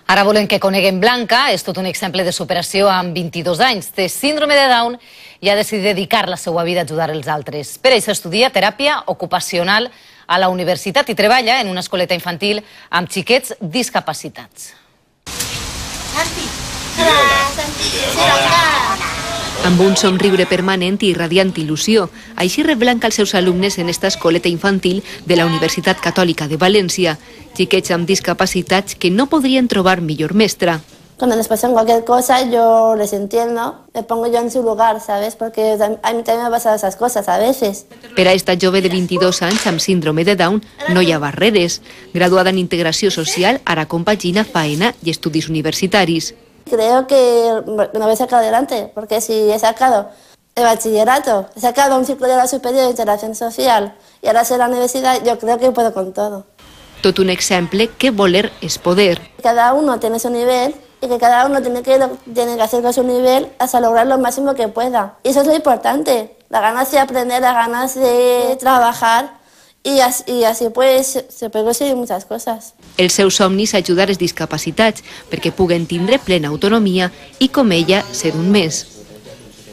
Ara volem que coneguem Blanca, és tot un exemple de superació amb 22 anys. Té síndrome de Down i ha decidit dedicar la seva vida a ajudar els altres. Per això estudia teràpia ocupacional a la universitat i treballa en una escoleta infantil amb xiquets discapacitats. Amb un somriure permanent i radiant il·lusió. Així rep Blanca els seus alumnes en esta escoleta infantil de la Universitat Catòlica de València. Xiquets amb discapacitats que no podrien trobar millor mestra. Cuando les pasa cualquier cosa, yo les entiendo, me pongo yo en su lugar, ¿sabes? Porque a mí también me pasan esas cosas a veces. Per a esta jove de 22 anys amb síndrome de Down no hi ha barreres. Graduada en integració social, ara compagina faena i estudis universitaris. Creo que me voy a sacar adelante, porque si he sacado el bachillerato, he sacado un ciclo de grado superior de integración social y ahora sé la universidad, yo creo que puedo con todo. Tot un exemple que voler és poder. Cada uno tiene su nivel y que cada uno tiene que hacer con su nivel hasta lograr lo máximo que pueda. Y eso es lo importante, las ganas de aprender, las ganas de trabajar. I així pues, se pueden conseguir muchas cosas. El seu somni és ajudar els discapacitats perquè puguen tindre plena autonomia i, com ella, ser un més.